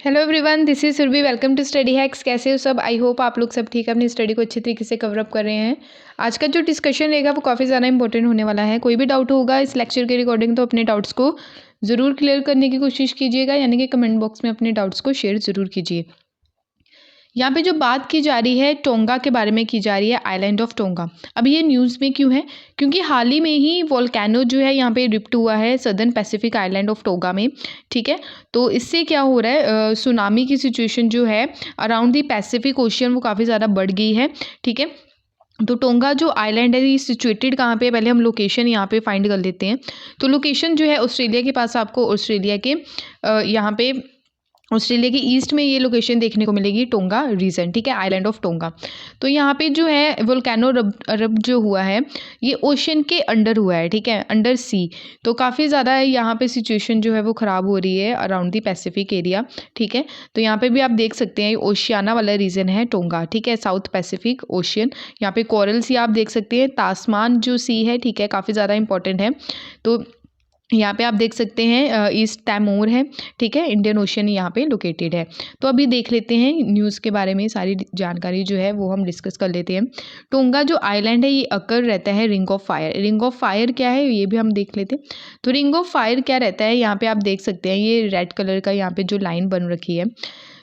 Hello everyone, this is Surabhi. Welcome to Study Hacks. कैसे हो सब? आई होप आप लोग सब ठीक है, अपनी स्टडी को अच्छी तरीके से कवर अप कर रहे हैं। आज का जो डिस्कशन रहेगा वो काफ़ी ज़्यादा इंपॉर्टेंट होने वाला है। कोई भी डाउट होगा इस लेक्चर के रिकॉर्डिंग तो अपने डाउट्स को ज़रूर क्लियर करने की कोशिश कीजिएगा, यानी कि कमेंट बॉक्स में अपने डाउट्स को शेयर ज़रूर कीजिए। यहाँ पे जो बात की जा रही है टोंगा के बारे में की जा रही है, आइलैंड ऑफ टोंगा। अब ये न्यूज़ में क्यों है? क्योंकि हाल ही में ही वोल्केनो जो है यहाँ पे इरप्ट हुआ है southern Pacific island of tonga में। ठीक है, तो इससे क्या हो रहा है, सुनामी की सिचुएशन जो है अराउंड दी पैसिफिक ओशियन वो काफ़ी ज़्यादा बढ़ गई है। ठीक है, तो टोंगा जो आइलैंड है ये सिचुएटेड कहाँ पे है? पहले हम लोकेशन यहाँ पे फाइंड कर लेते हैं। तो लोकेशन जो है ऑस्ट्रेलिया के पास, आपको ऑस्ट्रेलिया के यहाँ पे ऑस्ट्रेलिया के ईस्ट में ये लोकेशन देखने को मिलेगी, टोंगा रीजन। ठीक है, आइलैंड ऑफ टोंगा। तो यहाँ पे जो है वोल्केनो रब जो हुआ है ये ओशन के अंडर हुआ है। ठीक है, अंडर सी। तो काफ़ी ज़्यादा यहाँ पे सिचुएशन जो है वो ख़राब हो रही है अराउंड दी पैसिफिक एरिया। ठीक है, तो यहाँ पे भी आप देख सकते हैं ओशियाना वाला रीजन है टोंगा। ठीक है, साउथ पैसिफिक ओशियन। यहाँ पे कोरल सी आप देख सकते हैं, तास्मान जो सी है, ठीक है, काफ़ी ज़्यादा इंपॉर्टेंट है। तो यहाँ पे आप देख सकते हैं ईस्ट तैमूर है। ठीक है, इंडियन ओशन यहाँ पे लोकेटेड है। तो अभी देख लेते हैं न्यूज़ के बारे में, सारी जानकारी जो है वो हम डिस्कस कर लेते हैं। टोंगा जो आइलैंड है ये अकर रहता है ring of fire. Ring of fire क्या है ये भी हम देख लेते हैं। तो रिंग ऑफ फायर क्या रहता है, यहाँ पे आप देख सकते हैं ये रेड कलर का यहाँ पे जो लाइन बन रखी है।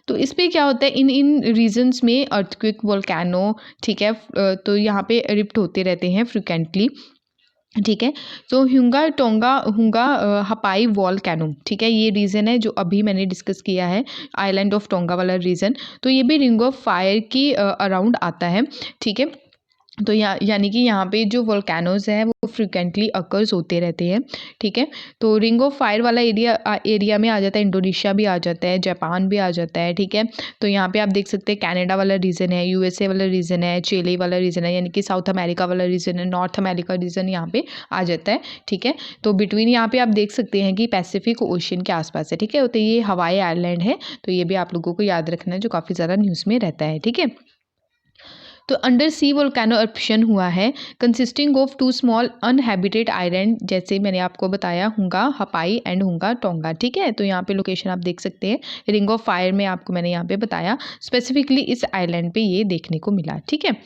तो इस पे क्या होता है, इन इन रीजन्स में अर्थक्वेक, वोल्केनो, ठीक है, तो यहाँ पे इरप्ट होते रहते हैं फ्रिक्वेंटली। ठीक है, तो हुंगा टोंगा हुंगा हपाई वॉल्केनो, ठीक है, ये रीज़न है जो अभी मैंने डिस्कस किया है, आइलैंड ऑफ टोंगा वाला रीज़न। तो ये भी रिंग ऑफ फायर की अराउंड आता है। ठीक है, तो यानी कि यहाँ पे जो वोल्केनोज हैं वो फ्रिक्वेंटली अकर्स होते रहते हैं। ठीक है, तो रिंग ऑफ फायर वाला एरिया में आ जाता है, इंडोनेशिया भी आ जाता है, जापान भी आ जाता है। ठीक है, तो यहाँ पे आप देख सकते हैं कनाडा वाला रीजन है, यूएसए वाला रीजन है, चिली वाला रीजन है, यानी कि साउथ अमेरिका वाला रीजन है, नॉर्थ अमेरिका रीजन यहाँ पे आ जाता है। ठीक है, तो बिटवीन यहाँ पे आप देख सकते हैं कि पैसिफिक ओशन के आसपास है। ठीक है, तो ये हवाई आइलैंड है, तो ये भी आप लोगों को याद रखना है, जो काफ़ी ज़्यादा न्यूज़ में रहता है। ठीक है, तो अंडर सी वोल्केनो eruption हुआ है consisting of two small uninhabited island, जैसे मैंने आपको बताया हुंगा हपाई एंड हुंगा टोंगा। ठीक है, तो यहाँ पे लोकेशन आप देख सकते हैं, रिंग ऑफ फायर में आपको मैंने यहाँ पे बताया स्पेसिफिकली इस आइलैंड पे ये देखने को मिला। ठीक है,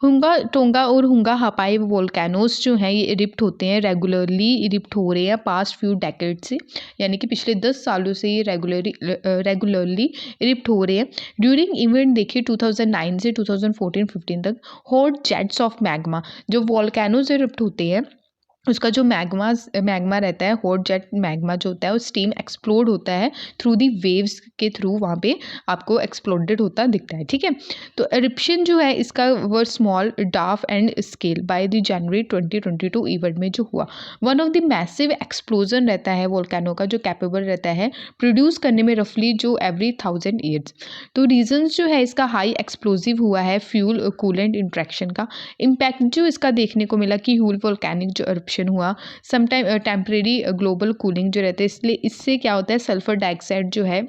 हुंगा टोंगा और हुंगा हपाई वोल्केनोस जो हैं ये इरिप्ट होते हैं, रेगुलरली इरिप्ट हो रहे हैं पास्ट फ्यू डेकेड से, यानी कि पिछले 10 सालों से ये रेगुलरली इरिप्ट हो रहे हैं। ड्यूरिंग इवेंट देखिए 2009 से 2014-15 तक हॉट जेट्स ऑफ मैग्मा, जो वोल्केनोज इरिप्ट होते हैं उसका जो मैग्मा रहता है, हॉट जेट मैग्मा जो होता है वो स्टीम एक्सप्लोड होता है थ्रू दी वेव्स के थ्रू, वहाँ पे आपको एक्सप्लोडेड होता दिखता है। ठीक है, तो एरिप्शन जो है इसका वर small dwarf and scale by the January 2022 event में जो हुआ। One of the massive explosion रहता है वोल्केनो का, जो कैपेबल रहता है प्रोड्यूस करने में रफली जो एवरी 1000 ईयर्स। तो रीजंस जो है इसका हाई एक्सप्लोजिव हुआ है फ्यूल कूलेंट इंट्रैक्शन का। इम्पैक्ट जो इसका देखने को मिला कि ह्यूल वोल्केनिक जो eruption हुआ, समटाइम टेम्परेरी ग्लोबल कूलिंग जो रहता है, इसलिए इससे क्या होता है सल्फर डाइऑक्साइड जो है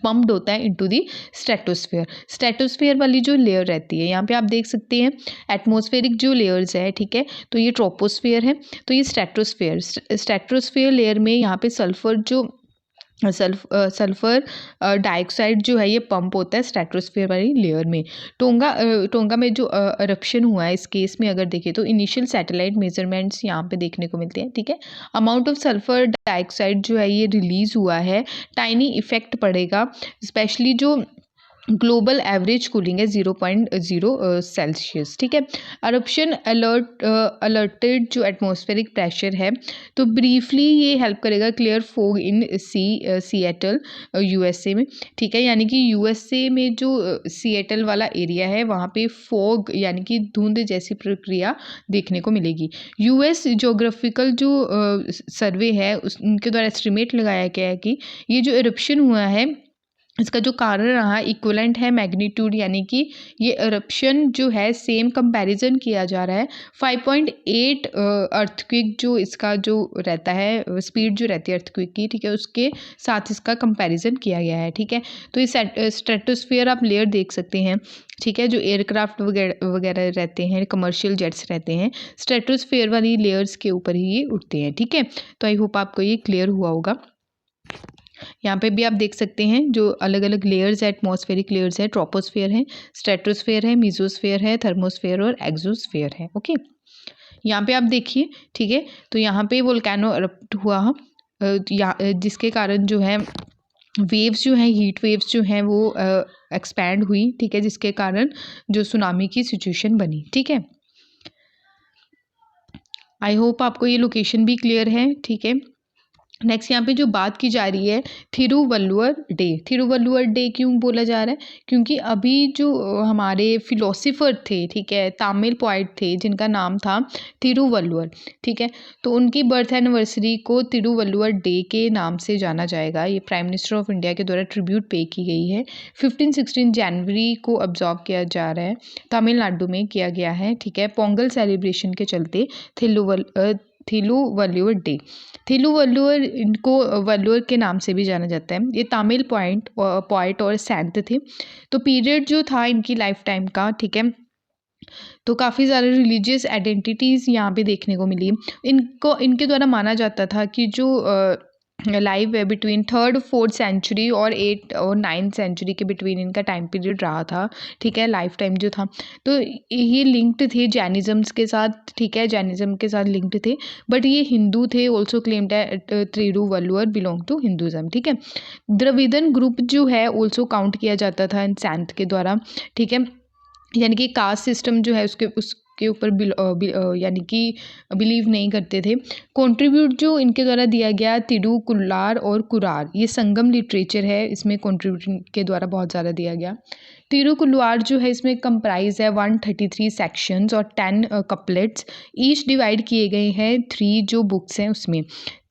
पम्प्ड होता है इनटू दी स्ट्रेटोस्फेयर। स्ट्रेटोस्फेयर वाली जो लेयर रहती है यहाँ पे आप देख सकते हैं एटमॉस्फेरिक जो लेयर्स है, ठीक है, तो ये ट्रोपोस्फेयर है, तो ये स्ट्रेटोस्फेयर लेयर में यहाँ पे सल्फर डाइऑक्साइड जो है ये पंप होता है स्ट्रेटोस्फेयर वाली लेयर में। टोंगा में जो eruption हुआ है इस केस में अगर देखें तो इनिशियल सैटेलाइट मेजरमेंट्स यहाँ पे देखने को मिलते हैं। ठीक है, अमाउंट ऑफ सल्फर डाइऑक्साइड जो है ये रिलीज हुआ है, टाइनी इफेक्ट पड़ेगा, स्पेशली जो ग्लोबल एवरेज कूलिंग है 0.0 सेल्सियस। ठीक है, eruption अलर्टेड जो एटमॉस्फेरिक प्रेशर है, तो ब्रीफली ये हेल्प करेगा clear fog in Seattle USA में। ठीक है, यानी कि यूएसए में जो सिएटल वाला एरिया है वहाँ पे फोग यानी कि धुंध जैसी प्रक्रिया देखने को मिलेगी। यूएस जोग्राफिकल जो सर्वे है उनके द्वारा एस्टिमेट लगाया गया है कि ये जो eruption हुआ है इसका जो कारण रहा इक्वलेंट है मैग्नीट्यूड, यानी कि ये eruption जो है सेम कंपैरिजन किया जा रहा है 5.8 अर्थक्वेक जो इसका जो रहता है स्पीड जो रहती है अर्थक्वेक की, ठीक है, उसके साथ इसका कंपैरिजन किया गया है। ठीक है, तो इस स्ट्रेटोस्फेयर आप लेयर देख सकते हैं। ठीक है, जो एयरक्राफ्ट वगैरह रहते हैं, कमर्शियल जेट्स रहते हैं, स्ट्रेटोस्फेयर वाली लेयर्स के ऊपर ही ये उड़ते हैं। ठीक है, तो आई होप आपको ये क्लियर हुआ होगा। यहाँ पे भी आप देख सकते हैं जो अलग अलग लेयर्स है, एटमॉस्फेरिक लेयर्स है, ट्रोपोस्फेयर है, स्ट्रेटोस्फेयर है, मीजोस्फेयर है, थर्मोस्फेयर और एक्सोस्फेयर है। ओके, यहाँ पे आप देखिए, ठीक है, तो यहाँ पे वोल्केनो एरप्ट हुआ जिसके कारण जो है वेव्स जो हैं, हीट वेव्स जो हैं वो एक्सपैंड हुई, ठीक है, जिसके कारण जो सुनामी की सिचुएशन बनी। ठीक है, आई होप आपको ये लोकेशन भी क्लियर है। ठीक है, नेक्स्ट यहाँ पे जो बात की जा रही है थिरुवल्लुवर डे। थिरुवल्लुवर डे क्यों बोला जा रहा है? क्योंकि अभी जो हमारे फिलोसोफर थे, ठीक है, तमिल पोइट थे जिनका नाम था थिरुवल्लुवर, ठीक है, तो उनकी बर्थ एनिवर्सरी को तिरुवल्लुवर डे के नाम से जाना जाएगा। ये प्राइम मिनिस्टर ऑफ इंडिया के द्वारा ट्रिब्यूट पे की गई है। 15-16 जनवरी को ऑब्जर्व किया जा रहा है, तमिलनाडु में किया गया है। ठीक है, पोंगल सेलिब्रेशन के चलते थिरुवल्लुवर डे। थिरुवल्लुवर, इनको वल्लुवर के नाम से भी जाना जाता है। ये तमिल पोइट और सेंट थे। तो पीरियड जो था इनकी लाइफ टाइम का, ठीक है, तो काफ़ी ज़्यादा रिलीजियस आइडेंटिटीज़ यहाँ पे देखने को मिली। इनके द्वारा माना जाता था कि जो लाइव है बिटवीन 3rd-4th सेंचुरी और 8th और 9th सेंचुरी के बिटवीन इनका टाइम पीरियड रहा था। ठीक है, लाइफ टाइम जो था, तो ये लिंक्ड थे जैनिज़्म्स के साथ। ठीक है, जैनिज़्म के साथ लिंक्ड थे, बट ये हिंदू थे। Also claimed that Thiruvalluvar belong to Hinduism. ठीक है, द्रविड़न ग्रुप जो है ऑल्सो काउंट किया जाता था इन सेंट के द्वारा। ठीक है, यानी कि कास्ट सिस्टम जो है उसके ऊपर यानी कि बिलीव नहीं करते थे। कंट्रीब्यूट जो इनके द्वारा दिया गया तिरुकुल्लार और कुरार, ये संगम लिटरेचर है, इसमें कंट्रीब्यूट के द्वारा बहुत ज़्यादा दिया गया। तिरुकुल्लार जो है इसमें कंप्राइज है 133 सेक्शंस और 10 कपलेट्स, ईच डिवाइड किए गए हैं 3 जो बुक्स हैं उसमें।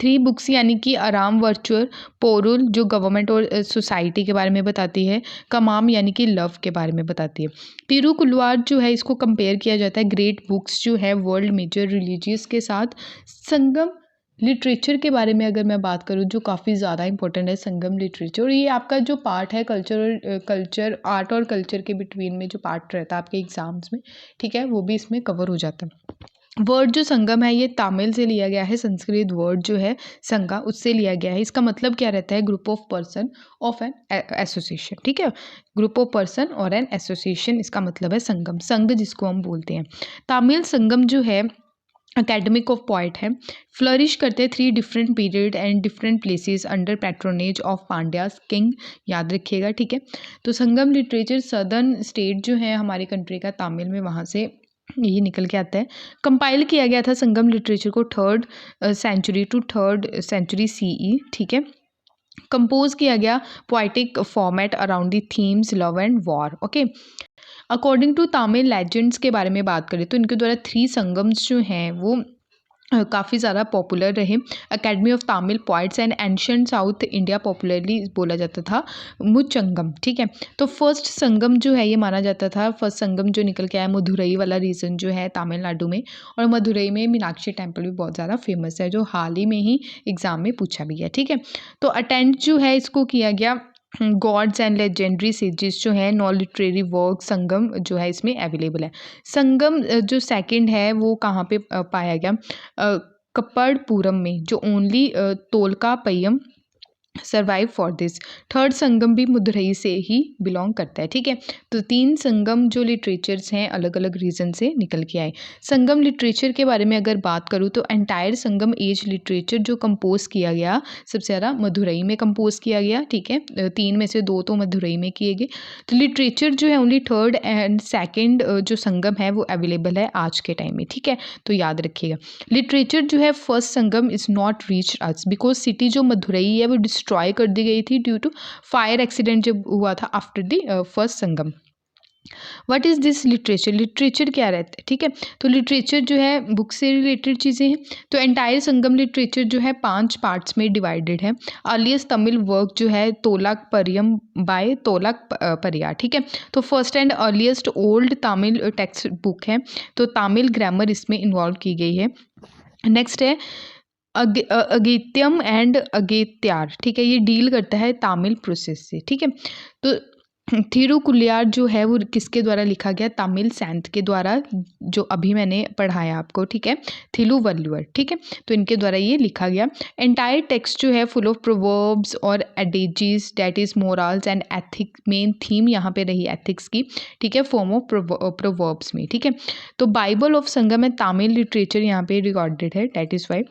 3 बुक्स यानी कि आराम वर्चुअल, पोरुल जो गवर्नमेंट और सोसाइटी के बारे में बताती है, कमाम यानी कि लव के बारे में बताती है। तिरुकुल्लार जो है इसको कंपेयर किया जाता है ग्रेट बुक्स जो है वर्ल्ड मेजर रिलीजियस के साथ। संगम लिटरेचर के बारे में अगर मैं बात करूँ, जो काफ़ी ज़्यादा इंपॉर्टेंट है संगम लिटरेचर, और ये आपका जो पार्ट है कल्चर आर्ट और कल्चर के बिटवीन में जो पार्ट रहता है आपके एग्जाम्स में, ठीक है, वो भी इसमें कवर हो जाता है। वर्ड जो संगम है ये तमिल से लिया गया है, संस्कृत वर्ड जो है संगा उससे लिया गया है। इसका मतलब क्या रहता है? Group of person of an association. ठीक है, ग्रुप ऑफ पर्सन और एन एसोसिएशन, इसका मतलब है संगम, संघ जिसको हम बोलते हैं। तमिल संगम जो है अकेडमिक ऑफ पॉइट है, फ्लरिश करते हैं 3 different period and different places under patronage of Pandyas king, याद रखिएगा। ठीक है, तो संगम लिटरेचर सदर्न स्टेट जो है हमारी कंट्री का तमिल में, वहाँ से ये निकल के आता है। कंपाइल किया गया था संगम लिटरेचर को 3rd century to 3rd century CE। ठीक है, कंपोज किया गया poetic format around the themes love and war. Okay, according to Tamil legends के बारे में बात करें तो इनके द्वारा 3 संगम्स जो हैं वो काफ़ी ज़्यादा पॉपुलर रहे। Academy of Tamil poets and ancient south India popularly बोला जाता था मुचंगम। ठीक है, तो फर्स्ट संगम जो है ये माना जाता था, फर्स्ट संगम जो निकल के आया मदुरई वाला रीजन जो है तमिलनाडु में, और मदुरई में मीनाक्षी टेम्पल भी बहुत ज़्यादा फेमस है, जो हाल ही में ही एग्ज़ाम में पूछा भी है। ठीक है, तो अटेंड जो है इसको किया गया गॉड्स एंड लेजेंडरी सेजेस जो है, नॉन लिटरेरी वर्क संगम जो है इसमें अवेलेबल है। संगम जो सेकंड है वो कहाँ पे पाया गया? कप्पड़पुरम में, जो only Tolkappiyam survive for this. 3rd Sangam भी मदुरई से ही बिलोंग करता है। ठीक है, तो 3 संगम जो लिटरेचर्स हैं अलग अलग रीजन से निकल के आए। संगम लिटरेचर के बारे में अगर बात करूँ तो एंटायर संगम एज लिटरेचर जो कंपोज किया गया सबसे ज़्यादा मदुरई में कंपोज किया गया। ठीक है, 3 में से 2 तो मदुरई में किए गए। तो लिटरेचर जो है ओनली 3rd एंड 2nd जो संगम है वो अवेलेबल है आज के टाइम में। ठीक है, तो याद रखिएगा लिटरेचर जो है first Sangam is not reach us because city जो मदुरई है वो डिस्ट्रॉय कर दी गई थी ड्यू टू फायर एक्सीडेंट जब हुआ था after the first Sangam. What is this literature? Literature क्या रहता है? ठीक है, तो लिटरेचर जो है बुक से रिलेटेड चीज़ें हैं। तो एंटायर संगम लिटरेचर जो है 5 पार्ट्स में डिवाइडेड है। अर्लीस्ट तमिल वर्क जो है तोलाकपरियम बाय तोलाकपरिया। ठीक है, तो first and earliest old Tamil text book है, तो तमिल ग्रामर इसमें इन्वॉल्व की गई है। नेक्स्ट है अगेत्यम एंड अगेत्यार। ठीक है, ये डील करता है तमिल प्रोसेस से। ठीक है, तो थिरुकुलियार जो है वो किसके द्वारा लिखा गया? तमिल सैंत के द्वारा, जो अभी मैंने पढ़ाया आपको, ठीक है, थिरुवल्लुवर, ठीक है, तो इनके द्वारा ये लिखा गया। एंटायर टेक्स्ट जो है फुल ऑफ प्रोवर्ब्स और adages, that is morals and ethic, main theme यहाँ पे रही एथिक्स की, ठीक है, फॉर्म ऑफ प्रोवर्ब्स में, ठीक है। तो बाइबल ऑफ संगम है, तमिल लिटरेचर यहाँ पे रिकॉर्डेड है, डेट इज वाई।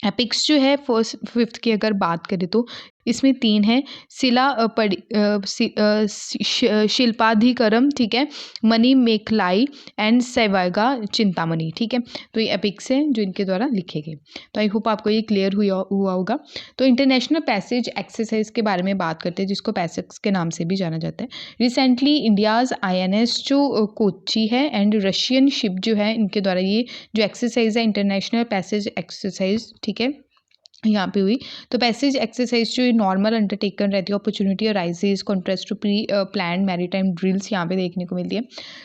एपिक्स जो है फर्स्ट फिफ्थ की अगर बात करें तो इसमें 3 है, शिल्पाधिकरम, ठीक है, मणि मेखलाई एंड सैवागा चिंतामणि, ठीक है। तो ये एपिक्स है जो इनके द्वारा लिखे गए। तो आई होप आपको ये क्लियर हुआ होगा। तो इंटरनेशनल पैसेज एक्सरसाइज के बारे में बात करते हैं, जिसको पैसेज के नाम से भी जाना जाता है। रिसेंटली इंडियाज़ INS जो कोच्चि है एंड रशियन शिप जो है, इनके द्वारा ये जो एक्सरसाइज है इंटरनेशनल पैसेज एक्सरसाइज, ठीक है, यहाँ पे हुई। तो पैसेज एक्सरसाइज जो नॉर्मल अंडरटेकन रहती है, opportunity arises contrast to pre plan maritime drills यहाँ पे देखने को मिलती है।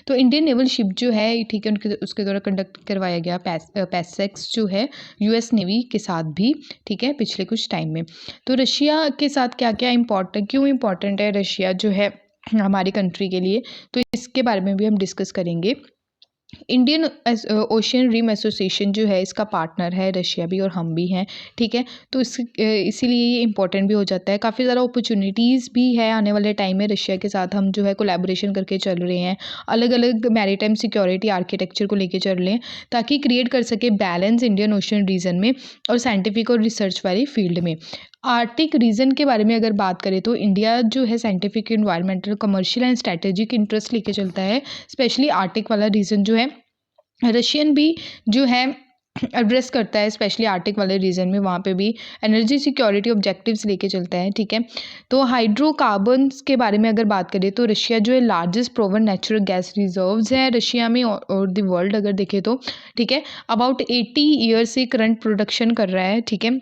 तो इंडियन नेवल शिप जो है, ठीक है, उसके द्वारा कंडक्ट करवाया गया पैसेक्स जो है US नेवी के साथ भी, ठीक है, पिछले कुछ टाइम में। तो रशिया के साथ क्या क्या इंपॉर्टेंट, क्यों इंपॉर्टेंट है रशिया जो है हमारी कंट्री के लिए, तो इसके बारे में भी हम डिस्कस करेंगे। इंडियन ओशियन रिम एसोसिएशन जो है, इसका पार्टनर है रशिया भी और हम भी हैं, ठीक है। तो इसीलिए ये इंपॉर्टेंट भी हो जाता है। काफ़ी ज़्यादा अपॉर्चुनिटीज़ भी है आने वाले टाइम में रशिया के साथ हम जो है कोलैबोरेशन करके चल रहे हैं, अलग अलग मैरीटाइम सिक्योरिटी आर्किटेक्चर को लेके चल रहे हैं, ताकि क्रिएट कर सके बैलेंस इंडियन ओशियन रीजन में और साइंटिफिक और रिसर्च वाली फील्ड में। आर्टिक रीजन के बारे में अगर बात करें तो इंडिया जो है scientific, environmental, commercial and strategic interest लेके चलता है, स्पेशली आर्टिक वाला रीजन जो है। रशियन भी जो है एड्रेस करता है, स्पेशली आर्टिक वाले रीजन में, वहाँ पे भी एनर्जी सिक्योरिटी ऑब्जेक्टिव्स लेके चलता है, ठीक है। तो हाइड्रोकार्बन्स के बारे में अगर बात करें तो रशिया जो है largest proven natural gas reserves है रशिया में और द वर्ल्ड अगर देखें तो, ठीक है, अबाउट 80 ईयर से करंट प्रोडक्शन कर रहा है, ठीक है।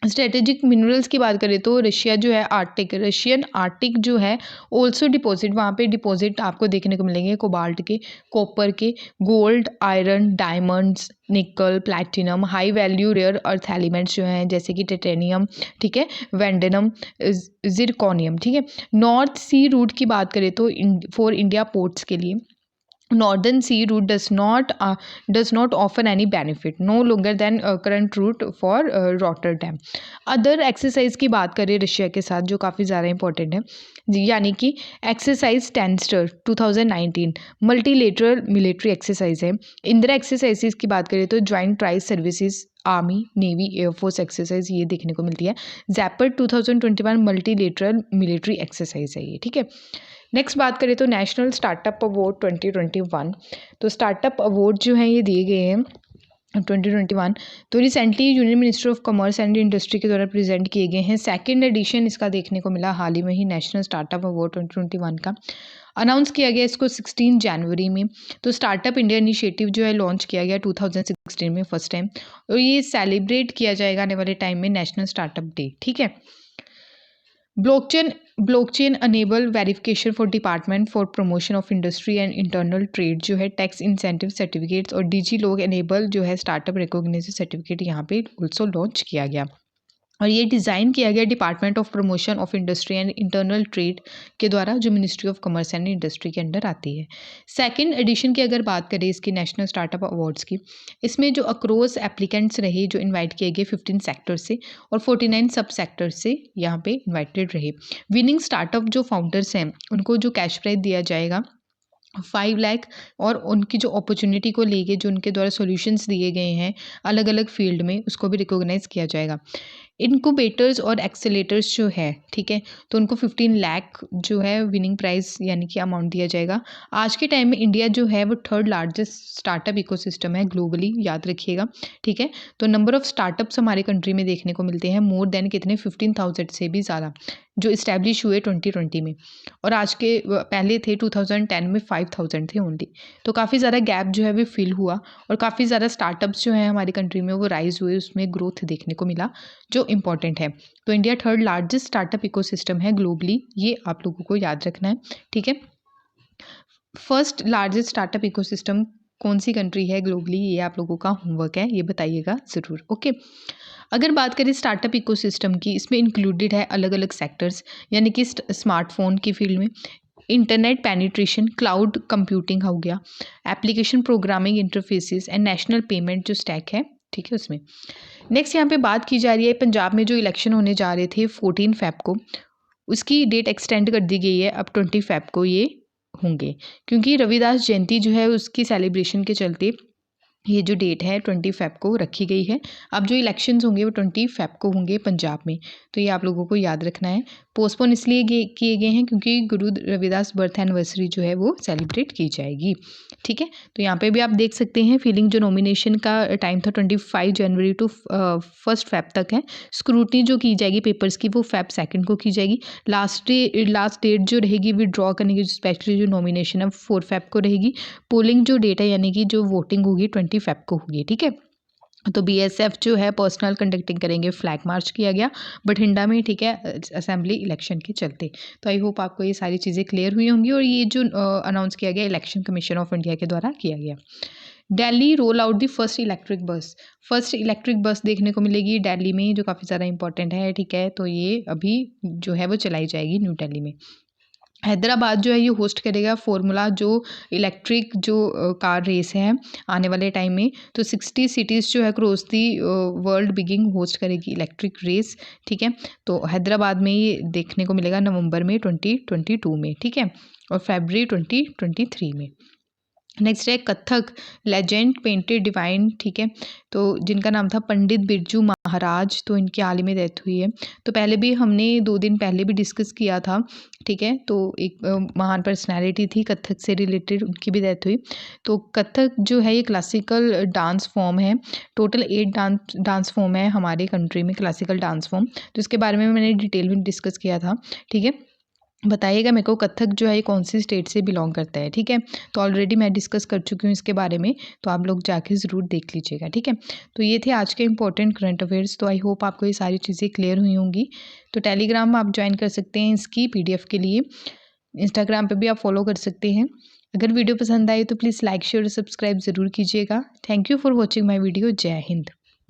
स्ट्रेटेजिक मिनरल्स की बात करें तो रशिया जो है रशियन आर्टिक जो है ओल्सो डिपॉजिट, वहाँ पे डिपॉजिट आपको देखने को मिलेंगे कोबाल्ट के, कॉपर के, gold, iron, diamonds, nickel, platinum, high value rare earth elements जो हैं जैसे कि टिटेनियम, ठीक है, वेंडेनम, जिरकोनियम, ठीक है। नॉर्थ सी रूट की बात करें तो फॉर इंडिया पोर्ट्स के लिए northern sea route does not offer any benefit no longer than current route for Rotterdam। Other exercise की बात करें रशिया के साथ जो काफ़ी ज़्यादा इंपॉर्टेंट है, यानी कि एक्सरसाइज टेंस्टर 2019 मल्टीलेटरल मिलिट्री एक्सरसाइज है। इंदिरा एक्सरसाइजेज की बात करें तो joint tri services army navy air force exercise ये देखने को मिलती है। जैपर्ड 2021 मल्टीलेटरल मिलिट्री एक्सरसाइज है ये, ठीक है। नेक्स्ट बात करें तो नेशनल स्टार्टअप अवार्ड 2021, तो स्टार्टअप अवार्ड जो है ये दिए गए हैं 2021। तो recently union minister of commerce and industry के द्वारा प्रेजेंट किए गए हैं। सेकंड एडिशन इसका देखने को मिला हाल ही में ही, नेशनल स्टार्टअप अवार्ड 2021 का अनाउंस किया गया इसको 16 जनवरी में। तो स्टार्टअप इंडिया इनिशिएटिव जो है लॉन्च किया गया 2016 में फर्स्ट टाइम, और ये सेलिब्रेट किया जाएगा आने वाले टाइम में नेशनल स्टार्टअप डे, ठीक है। Blockchain enable verification for department for promotion of industry and internal trade जो है, टैक्स इंसेंटिव सर्टिफिकेट्स और डीजी लॉग एनेबल जो है स्टार्टअप रिकॉग्निशन सर्टिफिकेट यहाँ पे ऑल्सो लॉन्च किया गया। और ये डिज़ाइन किया गया department of promotion of industry and internal trade के द्वारा, जो ministry of commerce and industry के अंडर आती है। सेकंड एडिशन की अगर बात करें इसकी नेशनल स्टार्टअप अवार्ड्स की, इसमें जो अक्रॉस एप्लीकेंट्स रहे जो इनवाइट किए गए 15 सेक्टर से और 49 सब सेक्टर से यहाँ पे इन्वाइटेड रहे। विनिंग स्टार्टअप जो फाउंडर्स हैं उनको जो कैश प्राइज दिया जाएगा 5 लाख, और उनकी जो अपॉर्चुनिटी को लेके जो उनके द्वारा सॉल्यूशंस दिए गए हैं अलग अलग फील्ड में उसको भी रिकॉग्नाइज किया जाएगा। इनक्यूबेटर्स और एक्सेलेटर्स जो है, ठीक है, तो उनको 15 लाख जो है विनिंग प्राइस यानी कि अमाउंट दिया जाएगा। आज के टाइम में इंडिया जो है वो थर्ड लार्जेस्ट स्टार्टअप इकोसिस्टम है ग्लोबली, याद रखिएगा, ठीक है। तो नंबर ऑफ स्टार्टअप्स हमारे कंट्री में देखने को मिलते हैं मोर देन कितने 15,000 से भी ज़्यादा जो इस्टेब्लिश हुए 2020 में, और आज के पहले थे 2010 में 5,000 थे ओनली। तो काफ़ी ज़्यादा गैप जो है वो फिल हुआ और काफ़ी ज़्यादा स्टार्टअप्स जो हैं हमारी कंट्री में वो राइज हुए, उसमें ग्रोथ देखने को मिला जो इम्पॉर्टेंट है। तो India third largest startup ecosystem है ग्लोबली, ये आप लोगों को याद रखना है, ठीक है। फर्स्ट लार्जेस्ट स्टार्टअप इकोसिस्टम कौन सी कंट्री है ग्लोबली, ये आप लोगों का होमवर्क है, ये बताइएगा ज़रूर, ओके। अगर बात करें स्टार्टअप इकोसिस्टम की, इसमें इंक्लूडेड है अलग अलग सेक्टर्स, यानी कि स्मार्टफोन की फील्ड में इंटरनेट पेनिट्रेशन, क्लाउड कंप्यूटिंग हो गया, application programming interfaces and national payment जो स्टैक है, ठीक है, उसमें। नेक्स्ट यहाँ पे बात की जा रही है पंजाब में जो इलेक्शन होने जा रहे थे 14 फ़ेब को, उसकी डेट एक्सटेंड कर दी गई है, अब 20 फ़ेब को ये होंगे, क्योंकि रविदास जयंती जो है उसकी सेलिब्रेशन के चलते ये जो डेट है 20 फ़ेब को रखी गई है। अब जो इलेक्शंस होंगे वो 20 फ़ेब को होंगे पंजाब में, तो ये आप लोगों को याद रखना है। पोस्टपोन इसलिए किए गए हैं क्योंकि गुरु रविदास बर्थ एनिवर्सरी जो है वो सेलिब्रेट की जाएगी, ठीक है। तो यहाँ पे भी आप देख सकते हैं फिलिंग जो नॉमिनेशन का टाइम था 25 जनवरी टू 1 फ़ेब तक है। स्क्रूटनी जो की जाएगी पेपर्स की वो फ़ेब 2 को की जाएगी। लास्ट डेट जो रहेगी विड्रॉ करने की स्पेशली जो नॉमिनेशन है 4 फ़ेब को रहेगी। पोलिंग जो डेट है यानी कि जो वोटिंग होगी 20 फ़ेब को होगी, ठीक है। तो बीएसएफ जो है पर्सनल कंडक्टिंग करेंगे, फ्लैग मार्च किया गया बठिंडा में, ठीक है, असेंबली इलेक्शन के चलते। तो आई होप आपको ये सारी चीज़ें क्लियर हुई होंगी और ये जो अनाउंस किया गया इलेक्शन कमीशन ऑफ इंडिया के द्वारा किया गया। Delhi roll out the first electric bus देखने को मिलेगी दिल्ली में, जो काफ़ी ज़्यादा इंपॉर्टेंट है, ठीक है। तो ये अभी जो है वो चलाई जाएगी न्यू दिल्ली में। हैदराबाद जो है ये होस्ट करेगा फॉर्मूला जो इलेक्ट्रिक जो कार रेस है आने वाले टाइम में। तो 60 सिटीज़ जो है क्रॉस दी वर्ल्ड बिगिंग होस्ट करेगी इलेक्ट्रिक रेस, ठीक है। तो हैदराबाद में ये देखने को मिलेगा नवंबर में 2022 में, ठीक है, और फरवरी 2023 में। नेक्स्ट है कथक लेजेंड पेंटेड डिवाइन, ठीक है, तो जिनका नाम था पंडित बिरजू महाराज, तो इनकी हाल ही में डेथ हुई है। तो पहले भी हमने 2 दिन पहले भी डिस्कस किया था, ठीक है। तो एक महान पर्सनैलिटी थी कथक से रिलेटेड, उनकी भी डेथ हुई। तो कथक जो है ये क्लासिकल डांस फॉर्म है, टोटल 8 डांस फॉर्म है हमारे कंट्री में, क्लासिकल डांस फॉर्म। तो इसके बारे में मैंने डिटेल में डिस्कस किया था, ठीक है। बताइएगा मेरे को कथक जो है ये कौन सी स्टेट से बिलोंग करता है, ठीक है। तो ऑलरेडी मैं डिस्कस कर चुकी हूँ इसके बारे में, तो आप लोग जाके ज़रूर देख लीजिएगा, ठीक है। तो ये थे आज के इंपॉर्टेंट करंट अफेयर्स। तो आई होप आपको ये सारी चीज़ें क्लियर हुई होंगी। तो टेलीग्राम आप ज्वाइन कर सकते हैं इसकी PDF के लिए, इंस्टाग्राम पर भी आप फॉलो कर सकते हैं। अगर वीडियो पसंद आए तो प्लीज़ लाइक शेयर और सब्सक्राइब ज़रूर कीजिएगा। Thank you for watching my video. जय हिंद।